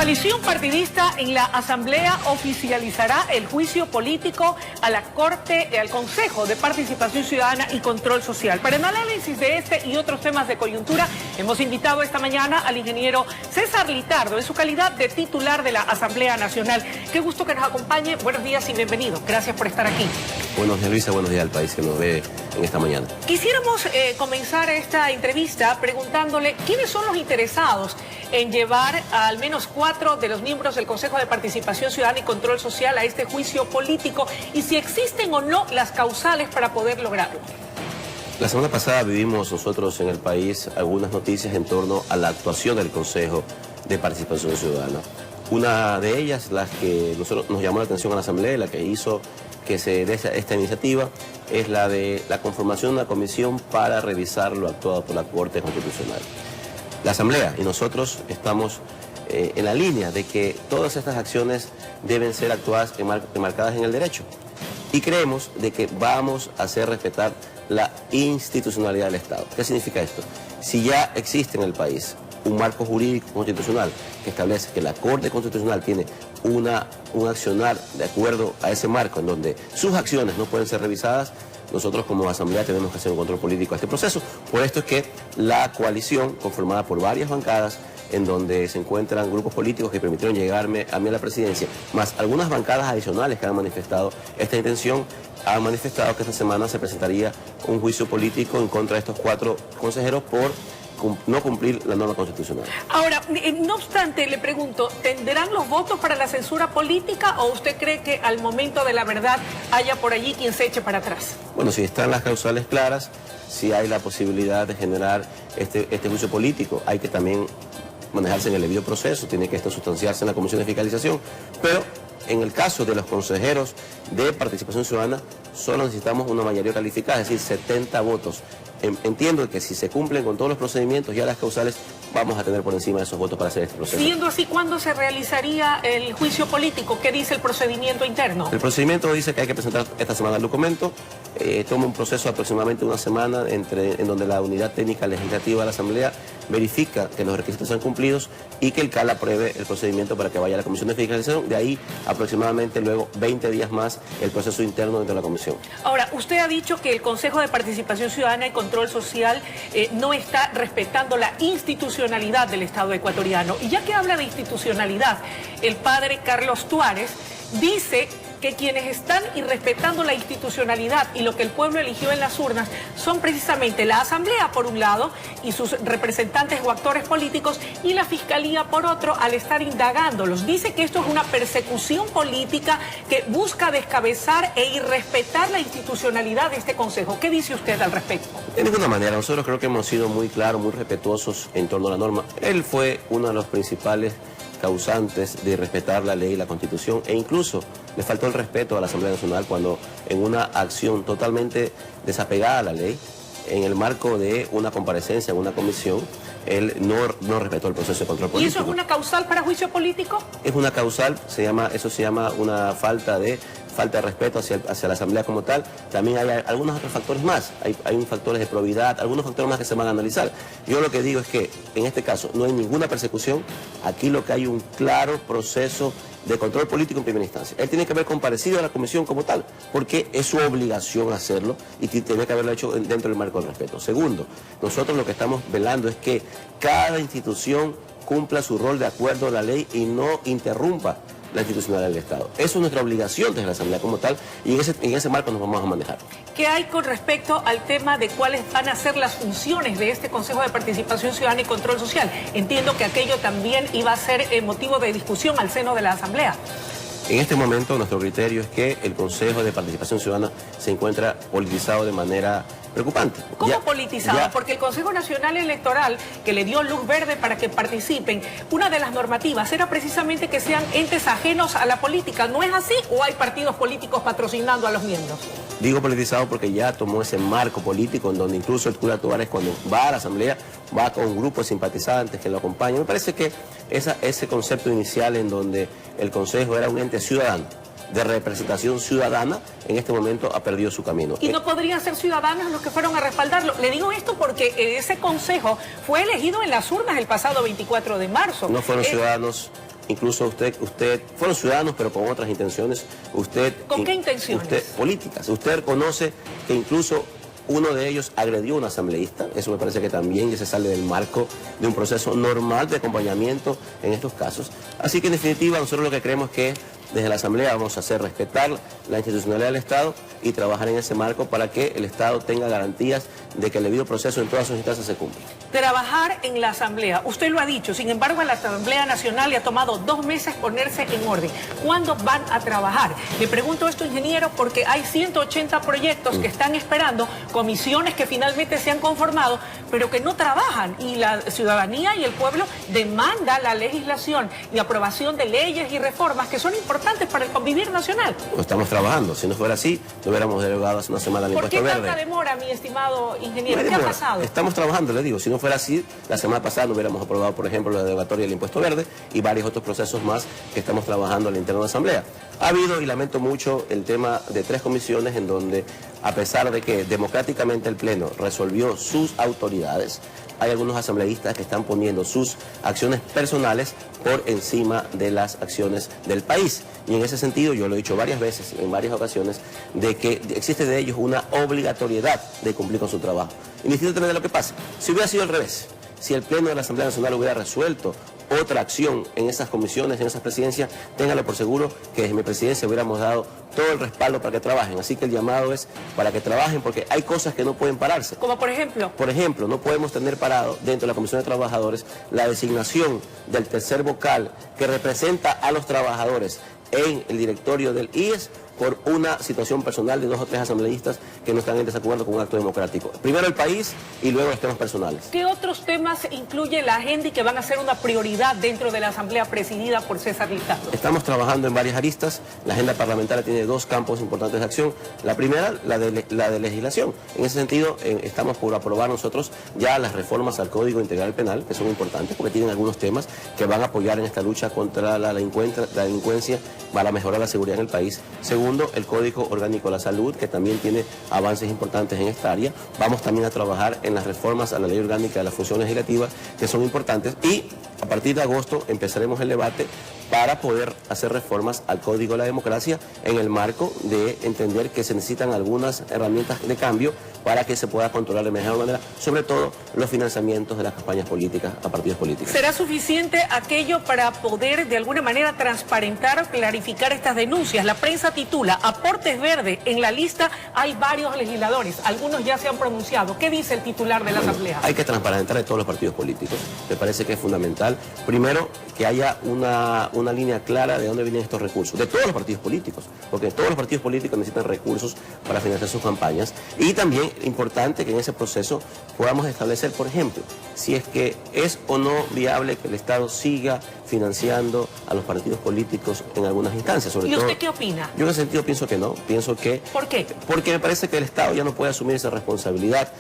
Coalición partidista en la Asamblea oficializará el juicio político a la Corte, al Consejo de Participación Ciudadana y Control Social. Para el análisis de este y otros temas de coyuntura, hemos invitado esta mañana al ingeniero César Litardo, en su calidad de titular de la Asamblea Nacional. Qué gusto que nos acompañe. Buenos días y bienvenido. Gracias por estar aquí. Buenos días, Luisa. Buenos días al país que nos ve en esta mañana. Quisiéramos comenzar esta entrevista preguntándole quiénes son los interesados en llevar a al menos 4 de los miembros del Consejo de Participación Ciudadana y Control Social a este juicio político y si existen o no las causales para poder lograrlo. La semana pasada vivimos nosotros en el país algunas noticias en torno a la actuación del Consejo de Participación Ciudadana. Una de ellas, la que nos llamó la atención a la Asamblea, la que hizo que se dé esta iniciativa, es la de la conformación de una comisión para revisar lo actuado por la Corte Constitucional. La Asamblea y nosotros estamos en la línea de que todas estas acciones deben ser actuadas enmarcadas en el derecho. Y creemos de que vamos a hacer respetar la institucionalidad del Estado. ¿Qué significa esto? Si ya existe en el país un marco jurídico constitucional que establece que la Corte Constitucional tiene un accionar de acuerdo a ese marco en donde sus acciones no pueden ser revisadas, nosotros como Asamblea tenemos que hacer un control político a este proceso. Por esto es que la coalición, conformada por varias bancadas, en donde se encuentran grupos políticos que permitieron llegarme a mí a la presidencia, más algunas bancadas adicionales que han manifestado esta intención, han manifestado que esta semana se presentaría un juicio político en contra de estos 4 consejeros por no cumplir la norma constitucional. Ahora, no obstante, le pregunto, ¿tendrán los votos para la censura política o usted cree que al momento de la verdad haya por allí quien se eche para atrás? Bueno, si están las causales claras, si hay la posibilidad de generar este juicio político, hay que también manejarse en el debido proceso, tiene que esto sustanciarse en la Comisión de Fiscalización, pero en el caso de los consejeros de Participación Ciudadana, solo necesitamos una mayoría calificada, es decir, 70 votos. Entiendo que si se cumplen con todos los procedimientos, ya las causales, vamos a tener por encima de esos votos para hacer este proceso. Siendo así, ¿cuándo se realizaría el juicio político? ¿Qué dice el procedimiento interno? El procedimiento dice que hay que presentar esta semana el documento, toma un proceso de aproximadamente una semana en donde la Unidad Técnica Legislativa de la Asamblea verifica que los requisitos sean cumplidos y que el CAL apruebe el procedimiento para que vaya a la Comisión de Fiscalización. De ahí aproximadamente luego 20 días más el proceso interno dentro de la Comisión. Ahora, usted ha dicho que el Consejo de Participación Ciudadana y Control Social no está respetando la institucionalidad del Estado ecuatoriano. Y ya que habla de institucionalidad, el padre Carlos Tuárez dice que quienes están irrespetando la institucionalidad y lo que el pueblo eligió en las urnas son precisamente la Asamblea por un lado y sus representantes o actores políticos y la Fiscalía por otro al estar indagándolos. Dice que esto es una persecución política que busca descabezar e irrespetar la institucionalidad de este Consejo. ¿Qué dice usted al respecto? De ninguna manera, nosotros creo que hemos sido muy claros, muy respetuosos en torno a la norma. Él fue uno de los principales causantes de respetar la ley y la Constitución, e incluso le faltó el respeto a la Asamblea Nacional cuando en una acción totalmente desapegada a la ley, en el marco de una comparecencia en una comisión, él no respetó el proceso de control político. ¿Y eso es una causal para juicio político? Es una causal, eso se llama una falta de respeto hacia la Asamblea como tal. También hay algunos otros factores más, hay factores de probidad, algunos factores más que se van a analizar. Yo lo que digo es que en este caso no hay ninguna persecución, aquí lo que hay un claro proceso de control político en primera instancia. Él tiene que haber comparecido a la comisión como tal, porque es su obligación hacerlo y tiene que haberlo hecho dentro del marco del respeto. Segundo, nosotros lo que estamos velando es que cada institución cumpla su rol de acuerdo a la ley y no interrumpa la institucionalidad del Estado. Eso es nuestra obligación desde la Asamblea como tal y en ese marco nos vamos a manejar. ¿Qué hay con respecto al tema de cuáles van a ser las funciones de este Consejo de Participación Ciudadana y Control Social? Entiendo que aquello también iba a ser motivo de discusión al seno de la Asamblea. En este momento nuestro criterio es que el Consejo de Participación Ciudadana se encuentra politizado de manera preocupante. ¿Cómo politizado? Porque el Consejo Nacional Electoral, que le dio luz verde para que participen, una de las normativas era precisamente que sean entes ajenos a la política. ¿No es así o hay partidos políticos patrocinando a los miembros? Digo politizado porque ya tomó ese marco político en donde incluso el cura Tuárez cuando va a la Asamblea va con un grupo de simpatizantes que lo acompañan. Me parece que ese concepto inicial en donde el Consejo era un ente ciudadano, de representación ciudadana, en este momento ha perdido su camino. ¿Y no podrían ser ciudadanos los que fueron a respaldarlo? Le digo esto porque ese consejo fue elegido en las urnas el pasado 24 de marzo. No fueron ciudadanos incluso usted fueron ciudadanos pero con otras intenciones. ¿Con qué intenciones? Políticas. Usted reconoce que incluso uno de ellos agredió a un asambleísta. Eso me parece que también ya se sale del marco de un proceso normal de acompañamiento en estos casos. Así que en definitiva nosotros lo que creemos es que desde la Asamblea vamos a hacer respetar la institucionalidad del Estado y trabajar en ese marco para que el Estado tenga garantías de que el debido proceso en todas sus instancias se cumpla. Trabajar en la Asamblea, usted lo ha dicho, sin embargo a la Asamblea Nacional le ha tomado 2 meses ponerse en orden. ¿Cuándo van a trabajar? Le pregunto esto, ingeniero, porque hay 180 proyectos que están esperando, comisiones que finalmente se han conformado, pero que no trabajan, y la ciudadanía y el pueblo demanda la legislación y aprobación de leyes y reformas que son importantes para el convivir nacional. Lo estamos trabajando. Si no fuera así, no hubiéramos derogado hace una semana el impuesto verde. ¿Por qué tanta demora, mi estimado ingeniero? ¿Qué ha pasado? Estamos trabajando, le digo. Si no fuera así, la semana pasada no hubiéramos aprobado, por ejemplo, la derogatoria del impuesto verde y varios otros procesos más que estamos trabajando al interno de la Asamblea. Ha habido, y lamento mucho, el tema de 3 comisiones en donde, a pesar de que democráticamente el Pleno resolvió sus autoridades, hay algunos asambleístas que están poniendo sus acciones personales por encima de las acciones del país. Y en ese sentido, yo lo he dicho varias veces, en varias ocasiones, de que existe de ellos una obligatoriedad de cumplir con su trabajo. Indistintamente de lo que pase. Si hubiera sido al revés, si el Pleno de la Asamblea Nacional hubiera resuelto otra acción en esas comisiones, en esas presidencias, ténganlo por seguro que desde mi presidencia hubiéramos dado todo el respaldo para que trabajen. Así que el llamado es para que trabajen, porque hay cosas que no pueden pararse. ¿Como por ejemplo? Por ejemplo, no podemos tener parado dentro de la Comisión de Trabajadores la designación del tercer vocal que representa a los trabajadores en el directorio del IES por una situación personal de 2 o 3 asambleístas que no están en desacuerdo con un acto democrático. Primero el país y luego los temas personales. ¿Qué otros temas incluye la agenda y que van a ser una prioridad dentro de la Asamblea presidida por César Lizardo? Estamos trabajando en varias aristas. La agenda parlamentaria tiene 2 campos importantes de acción. La primera, la de legislación. En ese sentido, estamos por aprobar nosotros ya las reformas al Código Integral Penal, que son importantes porque tienen algunos temas que van a apoyar en esta lucha contra la delincuencia para mejorar la seguridad en el país. Segundo, el Código Orgánico de la Salud, que también tiene avances importantes en esta área. Vamos también a trabajar en las reformas a la Ley Orgánica de la Función Legislativa, que son importantes, y a partir de agosto empezaremos el debate para poder hacer reformas al Código de la Democracia en el marco de entender que se necesitan algunas herramientas de cambio para que se pueda controlar de mejor manera, sobre todo los financiamientos de las campañas políticas a partidos políticos. ¿Será suficiente aquello para poder de alguna manera transparentar o clarificar estas denuncias? La prensa titula "Aportes Verde". En la lista hay varios legisladores, algunos ya se han pronunciado. ¿Qué dice el titular de la Asamblea? Hay que transparentar de todos los partidos políticos. Me parece que es fundamental. Primero, que haya una línea clara de dónde vienen estos recursos, de todos los partidos políticos, porque todos los partidos políticos necesitan recursos para financiar sus campañas. Y también importante que en ese proceso podamos establecer, por ejemplo, si es que es o no viable que el Estado siga financiando a los partidos políticos en algunas instancias. ¿Y usted qué opina? Yo en ese sentido pienso que no, pienso que... ¿Por qué? Porque me parece que el Estado ya no puede asumir esa responsabilidad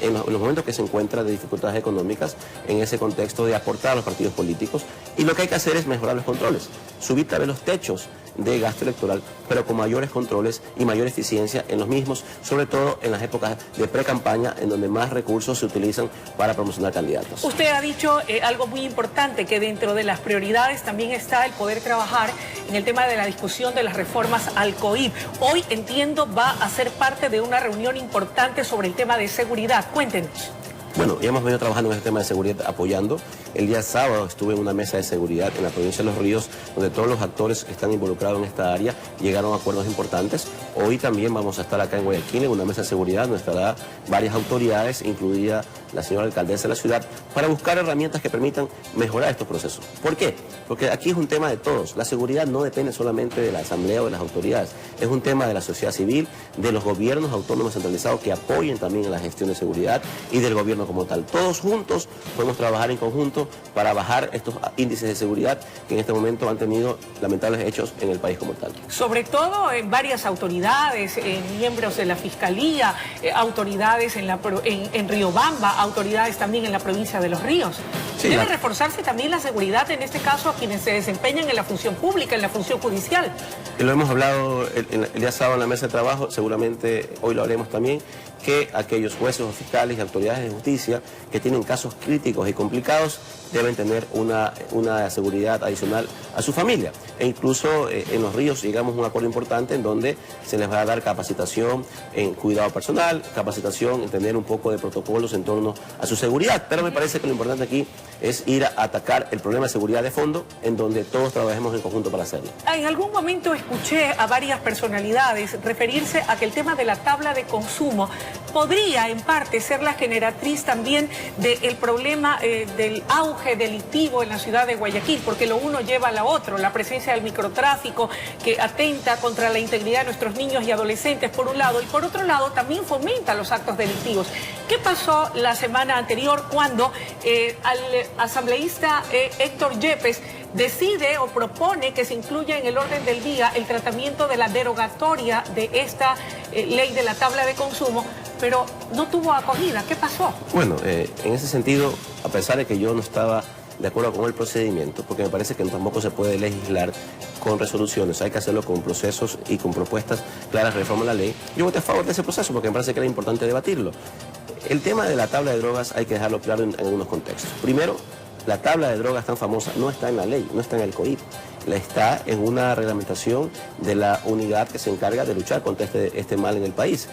en los momentos que se encuentra de dificultades económicas, en ese contexto de aportar a los partidos políticos, y lo que hay que hacer es mejorar los controles, subir tal vez los techos de gasto electoral, pero con mayores controles y mayor eficiencia en los mismos, sobre todo en las épocas de pre-campaña, en donde más recursos se utilizan para promocionar candidatos. Usted ha dicho algo muy importante, que dentro de las prioridades también está el poder trabajar en el tema de la discusión de las reformas al COIP. Hoy, entiendo, va a ser parte de una reunión importante sobre el tema de seguridad. Cuéntenos. Bueno, ya hemos venido trabajando en este tema de seguridad, apoyando. El día sábado estuve en una mesa de seguridad en la provincia de Los Ríos, donde todos los actores que están involucrados en esta área llegaron a acuerdos importantes. Hoy también vamos a estar acá en Guayaquil en una mesa de seguridad, donde estará varias autoridades, incluida la señora alcaldesa de la ciudad, para buscar herramientas que permitan mejorar estos procesos. ¿Por qué? Porque aquí es un tema de todos. La seguridad no depende solamente de la Asamblea o de las autoridades. Es un tema de la sociedad civil, de los gobiernos autónomos centralizados que apoyen también en la gestión de seguridad y del gobierno como tal. Todos juntos podemos trabajar en conjunto para bajar estos índices de seguridad que en este momento han tenido lamentables hechos en el país como tal. Sobre todo en varias autoridades, miembros de la Fiscalía, autoridades en Riobamba, autoridades también en la provincia de Los Ríos. Sí, Debe reforzarse también la seguridad, en este caso, a quienes se desempeñan en la función pública, en la función judicial. Y lo hemos hablado el día sábado en la mesa de trabajo, seguramente hoy lo haremos también, que aquellos jueces o fiscales y autoridades de justicia que tienen casos críticos y complicados deben tener una seguridad adicional a su familia. E incluso en los ríos llegamos a un acuerdo importante en donde se les va a dar capacitación en cuidado personal, capacitación en tener un poco de protocolos en torno a su seguridad. Pero me parece que lo importante aquí es ir a atacar el problema de seguridad de fondo, en donde todos trabajemos en conjunto para hacerlo. En algún momento escuché a varias personalidades referirse a que el tema de la tabla de consumo podría en parte ser la generatriz también del problema del auge delictivo en la ciudad de Guayaquil, porque lo uno lleva a lo otro, la presencia del microtráfico que atenta contra la integridad de nuestros niños y adolescentes por un lado, y por otro lado también fomenta los actos delictivos. ¿Qué pasó la semana anterior cuando al asambleísta Héctor Yepes decide o propone que se incluya en el orden del día el tratamiento de la derogatoria de esta ley de la tabla de consumo, pero no tuvo acogida? ¿Qué pasó? Bueno, en ese sentido, a pesar de que yo no estaba de acuerdo con el procedimiento, porque me parece que tampoco se puede legislar con resoluciones, hay que hacerlo con procesos y con propuestas claras de reforma de la ley, yo voté a favor de ese proceso porque me parece que era importante debatirlo. El tema de la tabla de drogas hay que dejarlo claro en algunos contextos. Primero, la tabla de drogas tan famosa no está en la ley, no está en el COIP, está en una reglamentación de la unidad que se encarga de luchar contra este mal en el país,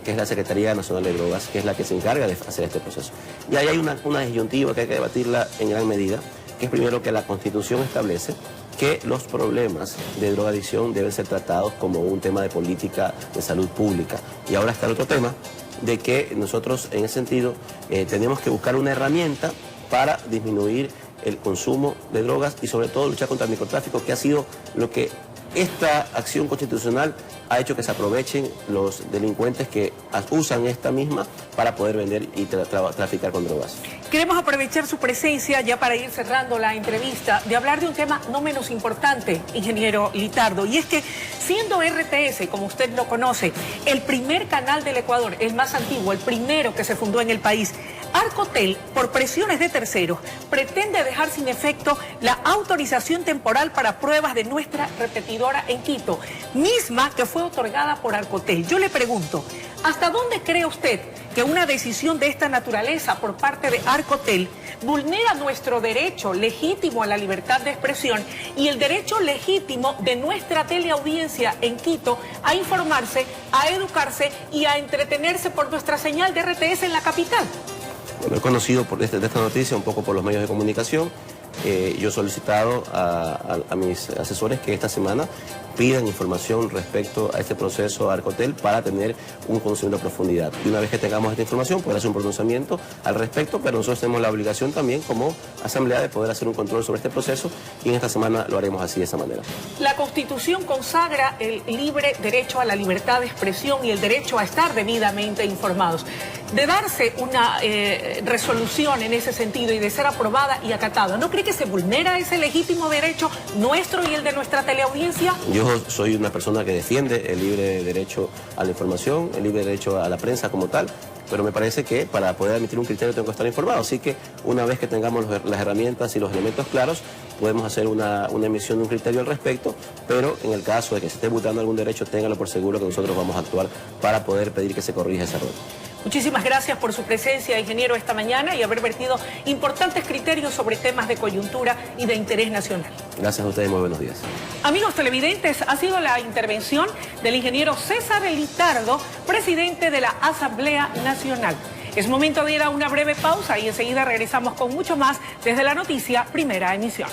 que es la Secretaría Nacional de Drogas, que es la que se encarga de hacer este proceso. Y ahí hay una disyuntiva que hay que debatirla en gran medida, que es primero que la Constitución establece que los problemas de drogadicción deben ser tratados como un tema de política de salud pública. Y ahora está el otro tema de que nosotros en ese sentido tenemos que buscar una herramienta para disminuir el consumo de drogas y sobre todo luchar contra el microtráfico, que ha sido lo que esta acción constitucional ha hecho que se aprovechen los delincuentes que usan esta misma para poder vender y traficar con drogas. Queremos aprovechar su presencia ya para ir cerrando la entrevista, de hablar de un tema no menos importante, ingeniero Litardo, y es que siendo RTS, como usted lo conoce, el primer canal del Ecuador, el más antiguo, el primero que se fundó en el país, Arcotel, por presiones de terceros, pretende dejar sin efecto la autorización temporal para pruebas de nuestra repetidora en Quito, misma que fue otorgada por Arcotel. Yo le pregunto, ¿hasta dónde cree usted que una decisión de esta naturaleza por parte de Arcotel vulnera nuestro derecho legítimo a la libertad de expresión y el derecho legítimo de nuestra teleaudiencia en Quito a informarse, a educarse y a entretenerse por nuestra señal de RTS en la capital? Bueno, he conocido de esta noticia un poco por los medios de comunicación. Yo he solicitado a mis asesores que esta semana pidan información respecto a este proceso Arcotel para tener un conocimiento a profundidad. Y una vez que tengamos esta información, poder hacer un pronunciamiento al respecto, pero nosotros tenemos la obligación también como asamblea de poder hacer un control sobre este proceso y en esta semana lo haremos así, de esa manera. La Constitución consagra el libre derecho a la libertad de expresión y el derecho a estar debidamente informados. De darse una resolución en ese sentido y de ser aprobada y acatada, ¿no cree que se vulnera ese legítimo derecho nuestro y el de nuestra teleaudiencia? Yo soy una persona que defiende el libre derecho a la información, el libre derecho a la prensa como tal, pero me parece que para poder emitir un criterio tengo que estar informado. Así que una vez que tengamos las herramientas y los elementos claros, podemos hacer una emisión de un criterio al respecto, pero en el caso de que se esté vulnerando algún derecho, téngalo por seguro que nosotros vamos a actuar para poder pedir que se corrija ese error. Muchísimas gracias por su presencia, ingeniero, esta mañana y haber vertido importantes criterios sobre temas de coyuntura y de interés nacional. Gracias a ustedes, muy buenos días. Amigos televidentes, ha sido la intervención del ingeniero César Litardo, presidente de la Asamblea Nacional. Es momento de ir a una breve pausa y enseguida regresamos con mucho más desde la noticia Primera Emisión.